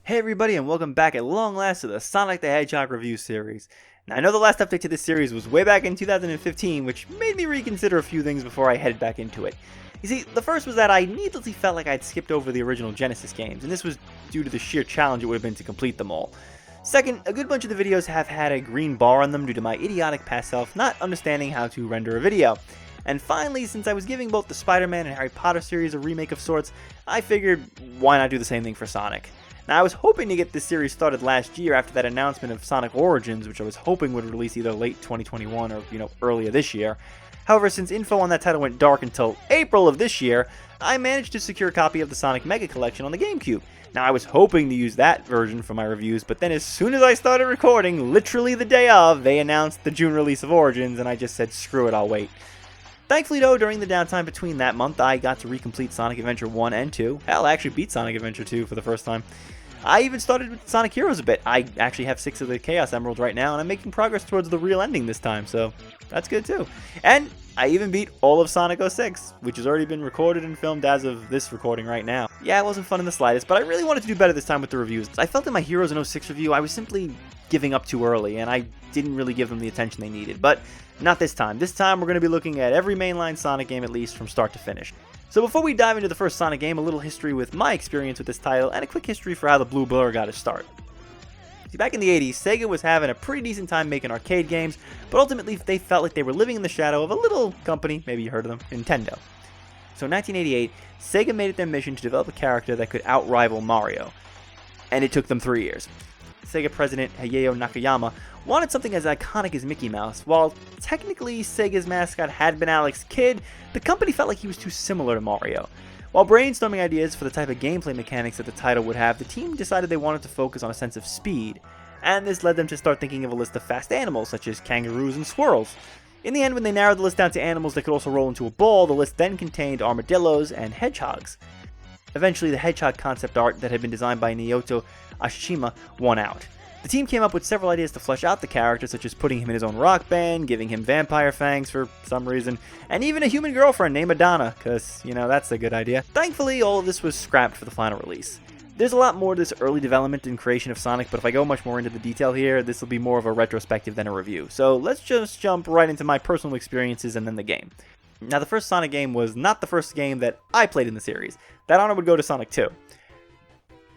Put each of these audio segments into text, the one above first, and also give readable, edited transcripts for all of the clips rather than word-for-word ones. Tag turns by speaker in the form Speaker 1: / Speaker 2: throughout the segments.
Speaker 1: Hey everybody, and welcome back at long last to the Sonic the Hedgehog review series. Now I know the last update to this series was way back in 2015, which made me reconsider a few things before I headed back into it. You see, the first was that I needlessly felt like I'd skipped over the original Genesis games, and this was due to the sheer challenge it would have been to complete them all. Second, a good bunch of the videos have had a green bar on them due to my idiotic past self not understanding how to render a video. And finally, since I was giving both the Spider-Man and Harry Potter series a remake of sorts, I figured why not do the same thing for Sonic. Now, I was hoping to get this series started last year after that announcement of Sonic Origins, which I was hoping would release either late 2021 or, earlier this year. However, since info on that title went dark until April of this year, I managed to secure a copy of the Sonic Mega Collection on the GameCube. Now, I was hoping to use that version for my reviews, but then as soon as I started recording, literally the day of, they announced the June release of Origins, and I just said, screw it, I'll wait. Thankfully though, during the downtime between that month, I got to recomplete Sonic Adventure 1 and 2. Hell, I actually beat Sonic Adventure 2 for the first time. I even started with Sonic Heroes a bit. I actually have 6 of the Chaos Emeralds right now, and I'm making progress towards the real ending this time, so that's good too. And I even beat all of Sonic 06, which has already been recorded and filmed as of this recording right now. Yeah, it wasn't fun in the slightest, but I really wanted to do better this time with the reviews. I felt in my Heroes in 06 review, I was simply giving up too early, and I didn't really give them the attention they needed. But not this time. This time we're going to be looking at every mainline Sonic game at least from start to finish. So before we dive into the first Sonic game, a little history with my experience with this title, and a quick history for how the Blue Blur got its start. See, back in the 80s, Sega was having a pretty decent time making arcade games, but ultimately they felt like they were living in the shadow of a little company, maybe you heard of them, Nintendo. So in 1988, Sega made it their mission to develop a character that could outrival Mario, and it took them 3 years. Sega president Hayao Nakayama wanted something as iconic as Mickey Mouse. While technically Sega's mascot had been Alex Kidd, the company felt like he was too similar to Mario. While brainstorming ideas for the type of gameplay mechanics that the title would have, the team decided they wanted to focus on a sense of speed, and this led them to start thinking of a list of fast animals such as kangaroos and squirrels. In the end, when they narrowed the list down to animals that could also roll into a ball, the list then contained armadillos and hedgehogs. Eventually, the hedgehog concept art that had been designed by Naoto Ashishima won out. The team came up with several ideas to flesh out the character, such as putting him in his own rock band, giving him vampire fangs for some reason, and even a human girlfriend named Madonna, cause, that's a good idea. Thankfully, all of this was scrapped for the final release. There's a lot more to this early development and creation of Sonic, but if I go much more into the detail here, this will be more of a retrospective than a review. So let's just jump right into my personal experiences and then the game. Now, the first Sonic game was not the first game that I played in the series. That honor would go to Sonic 2.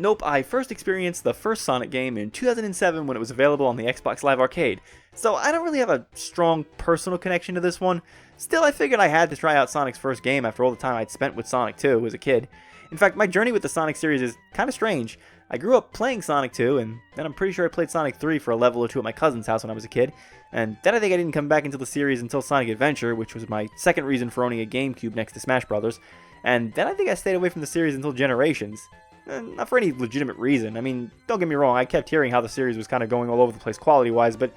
Speaker 1: Nope, I first experienced the first Sonic game in 2007 when it was available on the Xbox Live Arcade, so I don't really have a strong personal connection to this one. Still, I figured I had to try out Sonic's first game after all the time I'd spent with Sonic 2 as a kid. In fact, my journey with the Sonic series is kind of strange. I grew up playing Sonic 2, and then I'm pretty sure I played Sonic 3 for a level or two at my cousin's house when I was a kid, and then I think I didn't come back into the series until Sonic Adventure, which was my second reason for owning a GameCube next to Smash Bros., and then I think I stayed away from the series until Generations. Not for any legitimate reason. I mean, don't get me wrong, I kept hearing how the series was kind of going all over the place quality-wise, but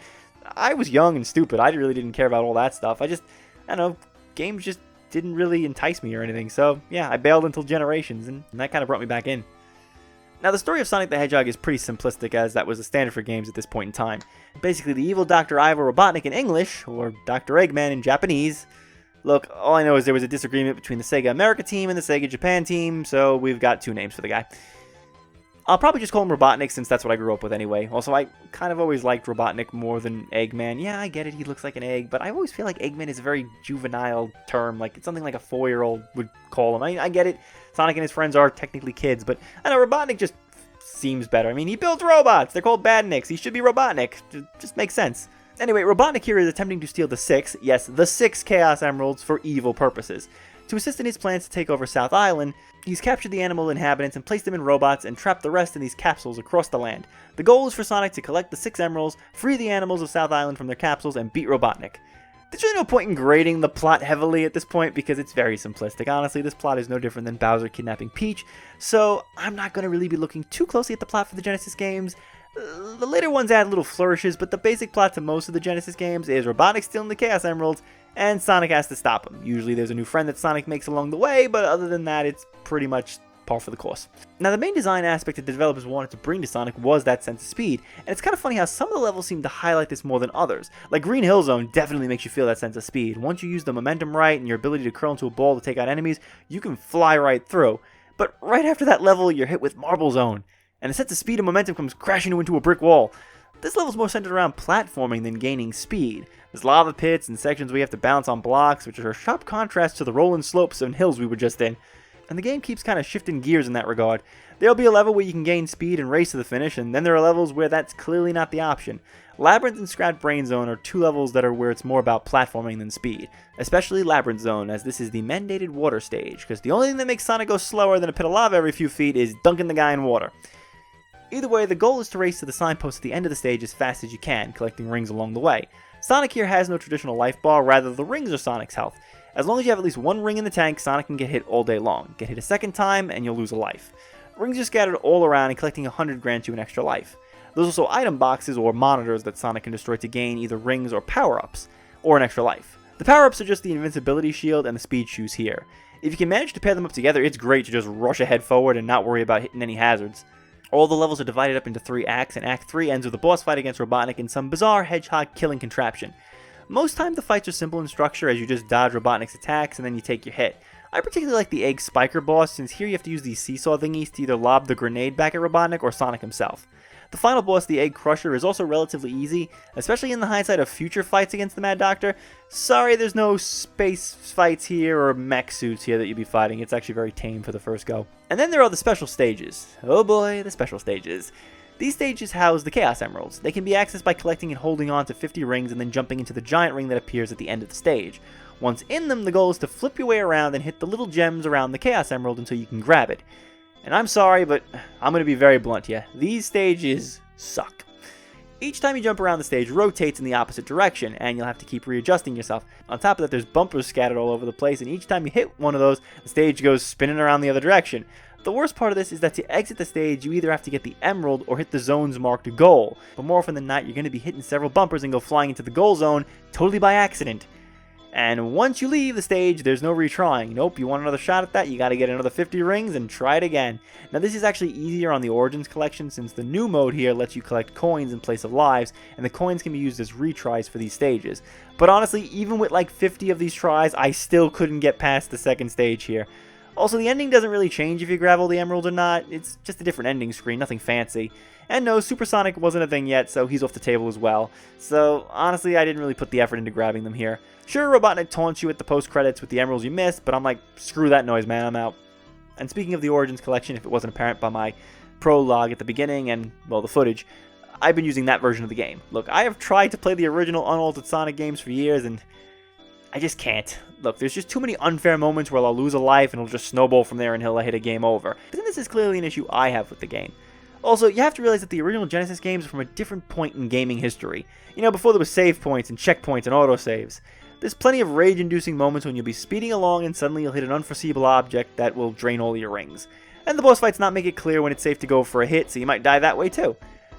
Speaker 1: I was young and stupid. I really didn't care about all that stuff. I don't know, games just didn't really entice me or anything, so yeah, I bailed until Generations, and that kind of brought me back in. Now, the story of Sonic the Hedgehog is pretty simplistic, as that was the standard for games at this point in time. Basically, the evil Dr. Ivo Robotnik in English, or Dr. Eggman in Japanese. Look, all I know is there was a disagreement between the Sega America team and the Sega Japan team, so we've got 2 names for the guy. I'll probably just call him Robotnik since that's what I grew up with anyway. Also, I kind of always liked Robotnik more than Eggman. Yeah, I get it, he looks like an egg, but I always feel like Eggman is a very juvenile term, like it's something like a 4-year-old would call him. I get it, Sonic and his friends are technically kids, but I know Robotnik just seems better. I mean, he builds robots, they're called badniks, he should be Robotnik, it just makes sense. Anyway, Robotnik here is attempting to steal the 6 Chaos Emeralds for evil purposes. To assist in his plans to take over South Island, he's captured the animal inhabitants and placed them in robots and trapped the rest in these capsules across the land. The goal is for Sonic to collect the 6 emeralds, free the animals of South Island from their capsules, and beat Robotnik. There's really no point in grading the plot heavily at this point because it's very simplistic. Honestly, this plot is no different than Bowser kidnapping Peach, so I'm not going to really be looking too closely at the plot for the Genesis games. The later ones add little flourishes, but the basic plot to most of the Genesis games is Robotnik stealing the Chaos Emeralds, and Sonic has to stop him. Usually there's a new friend that Sonic makes along the way, but other than that, it's pretty much par for the course. Now, the main design aspect that the developers wanted to bring to Sonic was that sense of speed, and it's kind of funny how some of the levels seem to highlight this more than others. Like Green Hill Zone definitely makes you feel that sense of speed. Once you use the momentum right and your ability to curl into a ball to take out enemies, you can fly right through. But right after that level, you're hit with Marble Zone. and a sense of speed and momentum comes crashing into a brick wall. This level's more centered around platforming than gaining speed. There's lava pits and sections where you have to bounce on blocks, which are a sharp contrast to the rolling slopes and hills we were just in. And the game keeps kind of shifting gears in that regard. There'll be a level where you can gain speed and race to the finish, and then there are levels where that's clearly not the option. Labyrinth and Scrap Brain Zone are two levels that are where it's more about platforming than speed. Especially Labyrinth Zone, as this is the mandated water stage, because the only thing that makes Sonic go slower than a pit of lava every few feet is dunking the guy in water. Either way, the goal is to race to the signpost at the end of the stage as fast as you can, collecting rings along the way. Sonic here has no traditional life bar, rather the rings are Sonic's health. As long as you have at least one ring in the tank, Sonic can get hit all day long. Get hit a second time, and you'll lose a life. Rings are scattered all around, and collecting 100 grants you an extra life. There's also item boxes or monitors that Sonic can destroy to gain either rings or power-ups, or an extra life. The power-ups are just the invincibility shield and the speed shoes here. If you can manage to pair them up together, it's great to just rush ahead forward and not worry about hitting any hazards. All the levels are divided up into 3 acts, and Act 3 ends with a boss fight against Robotnik and some bizarre Hedgehog killing contraption. Most time the fights are simple in structure, as you just dodge Robotnik's attacks and then you take your hit. I particularly like the Egg Spiker boss, since here you have to use these seesaw thingies to either lob the grenade back at Robotnik or Sonic himself. The final boss, the Egg Crusher, is also relatively easy, especially in the hindsight of future fights against the Mad Doctor. Sorry there's no space fights here or mech suits here that you'll be fighting, it's actually very tame for the first go. And then there are the special stages. Oh boy, the special stages. These stages house the Chaos Emeralds. They can be accessed by collecting and holding on to 50 rings and then jumping into the giant ring that appears at the end of the stage. Once in them, the goal is to flip your way around and hit the little gems around the Chaos Emerald until you can grab it. And I'm sorry, but I'm going to be very blunt here. These stages suck. Each time you jump around, the stage rotates in the opposite direction, and you'll have to keep readjusting yourself. On top of that, there's bumpers scattered all over the place, and each time you hit one of those, the stage goes spinning around the other direction. The worst part of this is that to exit the stage, you either have to get the emerald or hit the zone's marked goal. But more often than not, you're going to be hitting several bumpers and go flying into the goal zone, totally by accident. And once you leave the stage, there's no retrying. Nope, you want another shot at that, you gotta get another 50 rings and try it again. Now this is actually easier on the Origins collection, since the new mode here lets you collect coins in place of lives, and the coins can be used as retries for these stages. But honestly, even with like 50 of these tries, I still couldn't get past the second stage here. Also, the ending doesn't really change if you grab all the emeralds or not, it's just a different ending screen, nothing fancy. And no, Supersonic wasn't a thing yet, so he's off the table as well. So, honestly, I didn't really put the effort into grabbing them here. Sure, Robotnik taunts you at the post-credits with the emeralds you missed, but I'm like, screw that noise, man, I'm out. And speaking of the Origins collection, if it wasn't apparent by my prologue at the beginning and, well, the footage, I've been using that version of the game. Look, I have tried to play the original unaltered Sonic games for years, and I just can't. Look, there's just too many unfair moments where I'll lose a life and it'll just snowball from there until I hit a game over. But then this is clearly an issue I have with the game. Also, you have to realize that the original Genesis games are from a different point in gaming history. You know, before there was save points and checkpoints and autosaves. There's plenty of rage-inducing moments when you'll be speeding along and suddenly you'll hit an unforeseeable object that will drain all your rings. And the boss fights not make it clear when it's safe to go for a hit, so you might die that way too.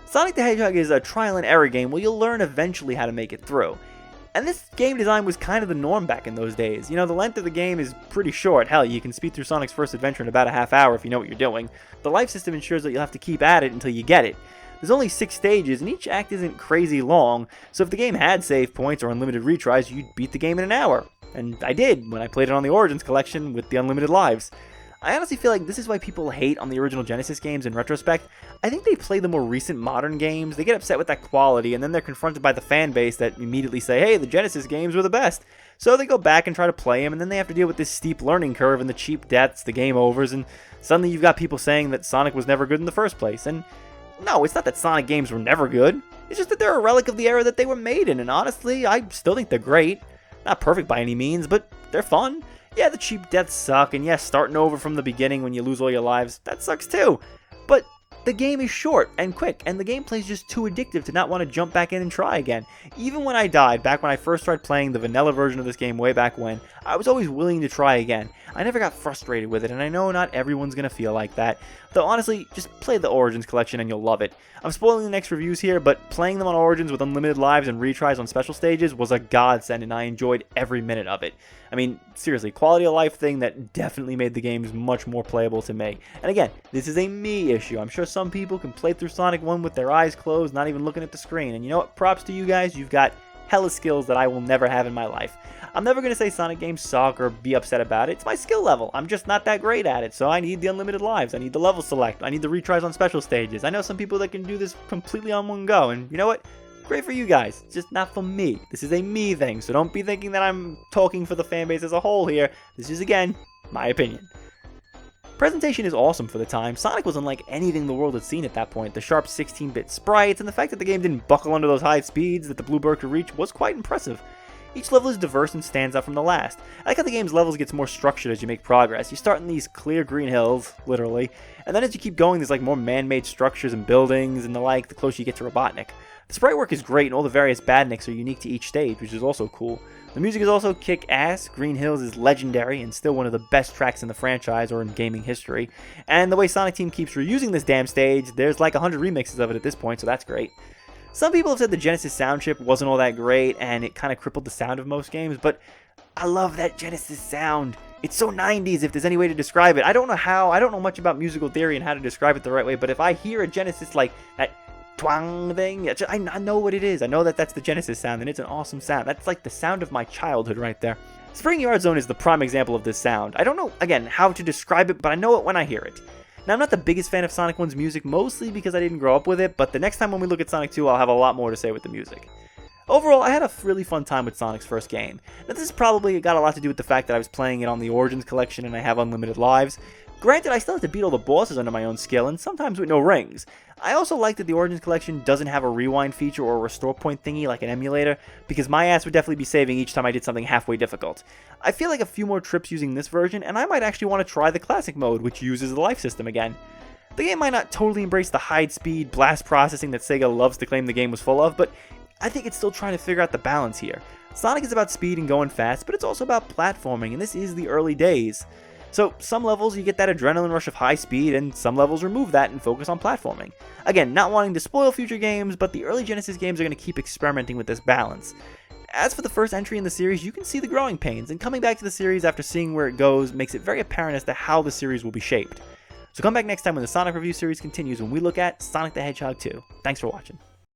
Speaker 1: Sonic the Hedgehog is a trial and error game where you'll learn eventually how to make it through. And this game design was kind of the norm back in those days. You know, the length of the game is pretty short. Hell, you can speed through Sonic's first adventure in about a half hour if you know what you're doing. The life system ensures that you'll have to keep at it until you get it. There's only 6 stages, and each act isn't crazy long, so if the game had save points or unlimited retries, you'd beat the game in an hour. And I did, when I played it on the Origins collection with the unlimited lives. I honestly feel like this is why people hate on the original Genesis games in retrospect. I think they play the more recent modern games, they get upset with that quality, and then they're confronted by the fan base that immediately say, hey, the Genesis games were the best. So they go back and try to play them, and then they have to deal with this steep learning curve and the cheap deaths, the game overs, and suddenly you've got people saying that Sonic was never good in the first place. And no, it's not that Sonic games were never good. It's just that they're a relic of the era that they were made in, and honestly, I still think they're great. Not perfect by any means, but they're fun. Yeah, the cheap deaths suck, and yes, starting over from the beginning when you lose all your lives, that sucks too. But the game is short and quick, and the gameplay is just too addictive to not want to jump back in and try again. Even when I died, back when I first started playing the vanilla version of this game way back when, I was always willing to try again. I never got frustrated with it, and I know not everyone's going to feel like that. Though honestly, just play the Origins collection and you'll love it. I'm spoiling the next reviews here, but playing them on Origins with unlimited lives and retries on special stages was a godsend, and I enjoyed every minute of it. I mean, seriously, quality of life thing that definitely made the games much more playable to me. And again, this is a me issue. I'm sure some people can play through Sonic 1 with their eyes closed, not even looking at the screen. And you know what? Props to you guys. You've got hella skills that I will never have in my life. I'm never going to say Sonic games suck or be upset about it. It's my skill level. I'm just not that great at it, so I need the unlimited lives. I need the level select. I need the retries on special stages. I know some people that can do this completely on one go, and you know what? Great for you guys. It's just not for me. This is a me thing, so don't be thinking that I'm talking for the fanbase as a whole here. This is, again, my opinion. Presentation is awesome for the time. Sonic was unlike anything the world had seen at that point. The sharp 16-bit sprites and the fact that the game didn't buckle under those high speeds that the Bluebird could reach was quite impressive. Each level is diverse and stands out from the last. I like how the game's levels gets more structured as you make progress. You start in these clear green hills, literally, and then as you keep going there's like more man-made structures and buildings and the like the closer you get to Robotnik. The sprite work is great and all the various badniks are unique to each stage, which is also cool. The music is also kick-ass. Green Hills is legendary and still one of the best tracks in the franchise or in gaming history. And the way Sonic Team keeps reusing this damn stage, there's like 100 remixes of it at this point, so that's great. Some people have said the Genesis sound chip wasn't all that great and it kind of crippled the sound of most games, but I love that Genesis sound. It's so 90s if there's any way to describe it. I don't know much about musical theory and how to describe it the right way, but if I hear a Genesis like that twang thing, I know what it is. I know that that's the Genesis sound and it's an awesome sound. That's like the sound of my childhood right there. Spring Yard Zone is the prime example of this sound. I don't know, again, how to describe it, but I know it when I hear it. Now, I'm not the biggest fan of Sonic 1's music, mostly because I didn't grow up with it, but the next time when we look at Sonic 2, I'll have a lot more to say with the music. Overall, I had a really fun time with Sonic's first game. Now, this probably got a lot to do with the fact that I was playing it on the Origins collection and I have unlimited lives. Granted, I still have to beat all the bosses under my own skill, and sometimes with no rings. I also like that the Origins collection doesn't have a rewind feature or a restore point thingy like an emulator, because my ass would definitely be saving each time I did something halfway difficult. I feel like a few more trips using this version, and I might actually want to try the classic mode, which uses the life system again. The game might not totally embrace the high-speed blast processing that Sega loves to claim the game was full of, but I think it's still trying to figure out the balance here. Sonic is about speed and going fast, but it's also about platforming, and this is the early days. So, some levels you get that adrenaline rush of high speed, and some levels remove that and focus on platforming. Again, not wanting to spoil future games, but the early Genesis games are going to keep experimenting with this balance. As for the first entry in the series, you can see the growing pains, and coming back to the series after seeing where it goes makes it very apparent as to how the series will be shaped. So come back next time when the Sonic Review series continues when we look at Sonic the Hedgehog 2. Thanks for watching.